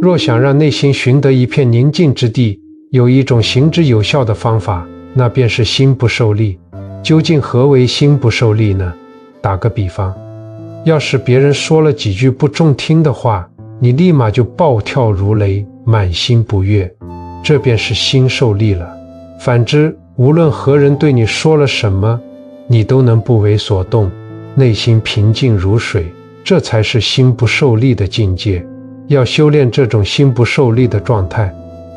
若想让内心寻得一片宁静之地，有一种行之有效的方法，那便是心不受力。究竟何为心不受力呢？打个比方，要是别人说了几句不中听的话，你立马就暴跳如雷，满心不悦，这便是心受力了。反之，无论何人对你说了什么，你都能不为所动，内心平静如水，这才是心不受力的境界。要修炼这种心不受力的状态，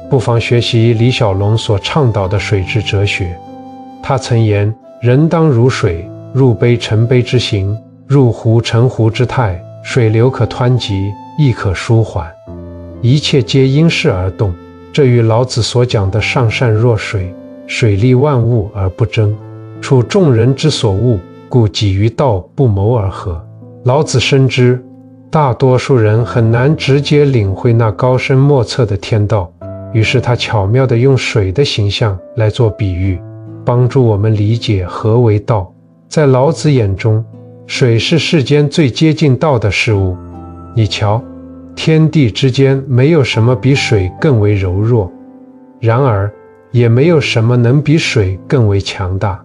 不妨学习李小龙所倡导的水之哲学。他曾言，人当如水，入杯沉杯之形，入壶沉壶之态，水流可湍急，亦可舒缓，一切皆因势而动。这与老子所讲的上善若水，水利万物而不争，处众人之所恶，故几于道不谋而合。老子深知大多数人很难直接领会那高深莫测的天道，于是他巧妙地用水的形象来做比喻，帮助我们理解何为道。在老子眼中，水是世间最接近道的事物。你瞧，天地之间没有什么比水更为柔弱，然而也没有什么能比水更为强大。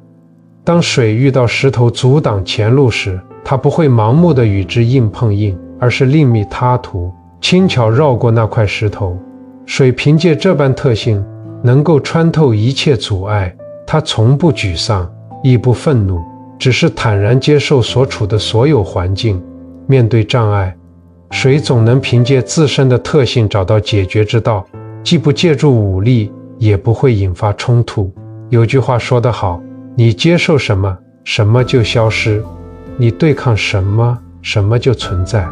当水遇到石头阻挡前路时，它不会盲目地与之硬碰硬，而是另觅他途，轻巧绕过那块石头。水凭借这般特性，能够穿透一切阻碍，它从不沮丧，亦不愤怒，只是坦然接受所处的所有环境。面对障碍，水总能凭借自身的特性找到解决之道，既不借助武力，也不会引发冲突。有句话说得好，你接受什么，什么就消失；你对抗什么，什么就存在。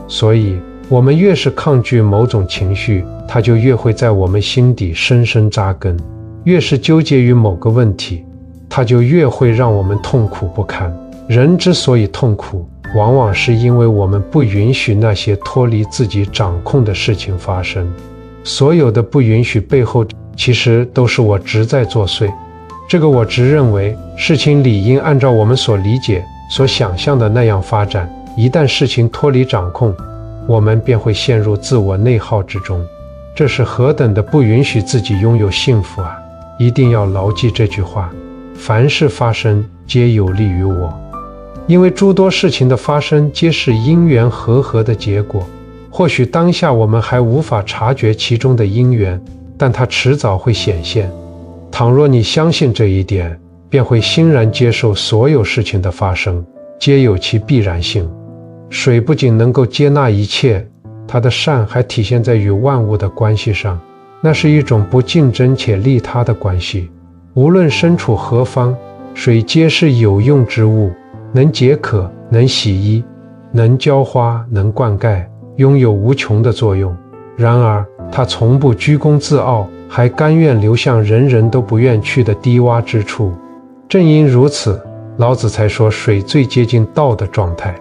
所以，我们越是抗拒某种情绪，它就越会在我们心底深深扎根；越是纠结于某个问题，它就越会让我们痛苦不堪。人之所以痛苦，往往是因为我们不允许那些脱离自己掌控的事情发生。所有的不允许背后，其实都是我执在作祟。这个我执认为，事情理应按照我们所理解、所想象的那样发展，一旦事情脱离掌控，我们便会陷入自我内耗之中。这是何等的不允许自己拥有幸福啊！一定要牢记这句话：凡事发生，皆有利于我。因为诸多事情的发生皆是因缘和合的结果，或许当下我们还无法察觉其中的因缘，但它迟早会显现。倘若你相信这一点，便会欣然接受所有事情的发生，皆有其必然性。水不仅能够接纳一切，它的善还体现在与万物的关系上，那是一种不竞争且利他的关系。无论身处何方，水皆是有用之物，能解渴，能洗衣，能浇花，能灌溉，拥有无穷的作用。然而，它从不居功自傲，还甘愿流向人人都不愿去的低洼之处。正因如此，老子才说水最接近道的状态。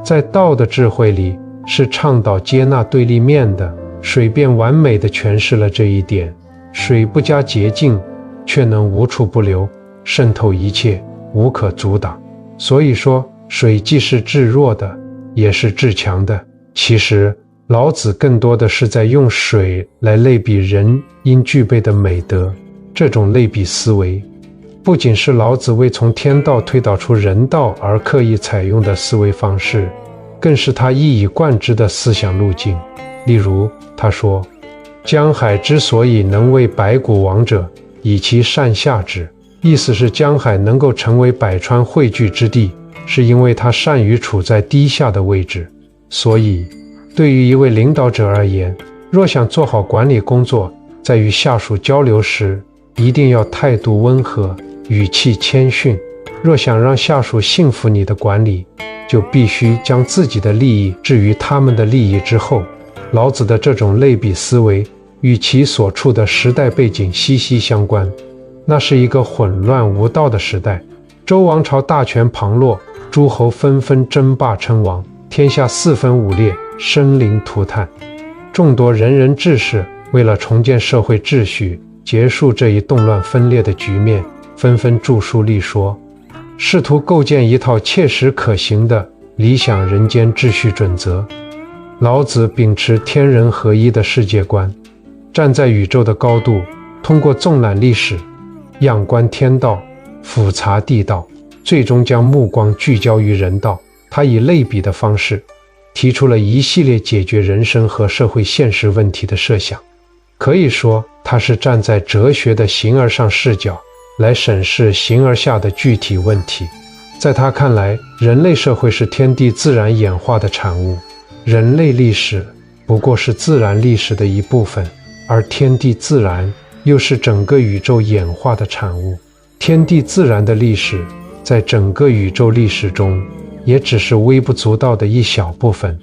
在道的智慧里，是倡导接纳对立面的，水便完美地诠释了这一点。水不加洁净，却能无处不流，渗透一切，无可阻挡。所以说，水既是至弱的，也是至强的。其实，老子更多的是在用水来类比人应具备的美德。这种类比思维，不仅是老子为从天道推导出人道而刻意采用的思维方式，更是他一以贯之的思想路径。例如，他说：“江海之所以能为百谷王者，以其善下之。”意思是江海能够成为百川汇聚之地，是因为它善于处在低下的位置。所以，对于一位领导者而言，若想做好管理工作，在与下属交流时，一定要态度温和，语气谦逊。若想让下属信服你的管理，就必须将自己的利益置于他们的利益之后。老子的这种类比思维，与其所处的时代背景息息相关。那是一个混乱无道的时代，周王朝大权旁落，诸侯纷纷争霸称王，天下四分五裂，生灵涂炭。众多仁人志士为了重建社会秩序，结束这一动乱分裂的局面，纷纷著书立说，试图构建一套切实可行的理想人间秩序准则。老子秉持天人合一的世界观，站在宇宙的高度，通过纵览历史，仰观天道，俯察地道，最终将目光聚焦于人道。他以类比的方式提出了一系列解决人生和社会现实问题的设想。可以说，他是站在哲学的形而上视角来审视形而下的具体问题。在他看来，人类社会是天地自然演化的产物，人类历史不过是自然历史的一部分，而天地自然又是整个宇宙演化的产物。天地自然的历史在整个宇宙历史中也只是微不足道的一小部分，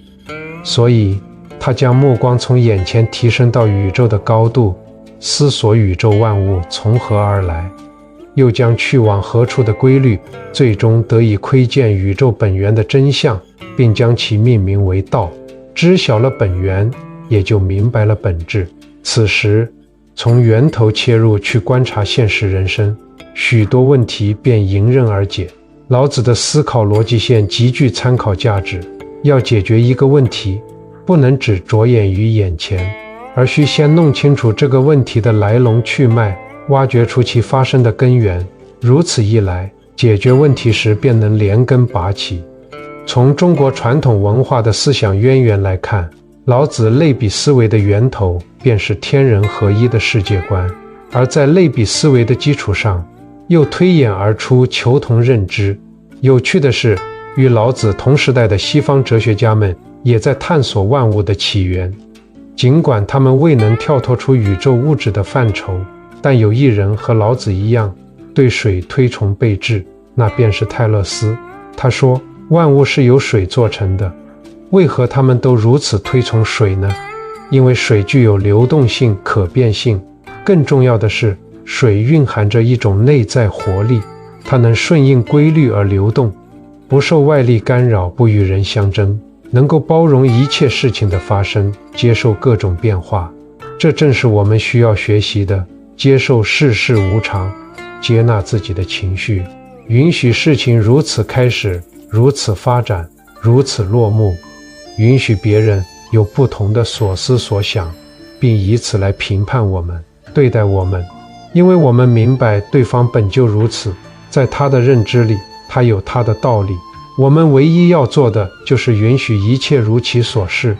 所以他将目光从眼前提升到宇宙的高度，思索宇宙万物从何而来，又将去往何处的规律最终得以窥见宇宙本源的真相，并将其命名为道。知晓了本源，也就明白了本质。此时从源头切入去观察现实人生，许多问题便迎刃而解。老子的思考逻辑线极具参考价值，要解决一个问题，不能只着眼于眼前，而需先弄清楚这个问题的来龙去脉，挖掘出其发生的根源。如此一来，解决问题时便能连根拔起。从中国传统文化的思想渊源来看，老子类比思维的源头便是天人合一的世界观，而在类比思维的基础上，又推演而出求同认知。有趣的是，与老子同时代的西方哲学家们也在探索万物的起源。尽管他们未能跳脱出宇宙物质的范畴，但有一人和老子一样对水推崇备至，那便是泰勒斯。他说，万物是由水做成的。为何他们都如此推崇水呢？因为水具有流动性、可变性，更重要的是，水蕴含着一种内在活力，它能顺应规律而流动，不受外力干扰，不与人相争，能够包容一切事情的发生，接受各种变化。这正是我们需要学习的，接受世事无常，接纳自己的情绪，允许事情如此开始，如此发展，如此落幕，允许别人有不同的所思所想，并以此来评判我们，对待我们。因为我们明白对方本就如此，在他的认知里，他有他的道理。我们唯一要做的就是允许一切如其所是。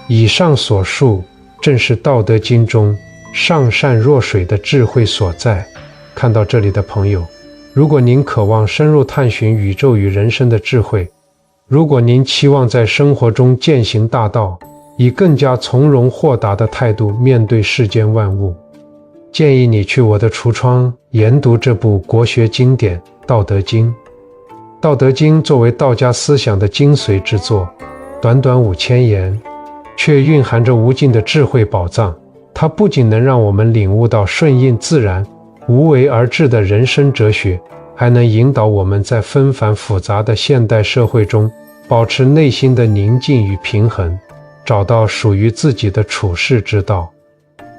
以上所述正是《道德经》中上善若水的智慧所在。看到这里的朋友，如果您渴望深入探寻宇宙与人生的智慧，如果您期望在生活中践行大道，以更加从容豁达的态度面对世间万物，建议你去我的橱窗研读这部国学经典《道德经》。《道德经》作为道家思想的精髓之作，短短5000言，却蕴含着无尽的智慧宝藏。它不仅能让我们领悟到顺应自然、无为而治的人生哲学，还能引导我们在纷繁复杂的现代社会中保持内心的宁静与平衡，找到属于自己的处世之道。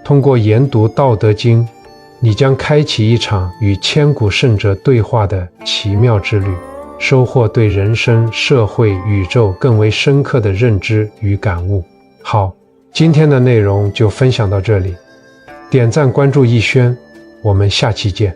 通过研读《道德经》，你将开启一场与千古圣哲对话的奇妙之旅，收获对人生、社会、宇宙更为深刻的认知与感悟。好，今天的内容就分享到这里，点赞关注逸轩，我们下期见。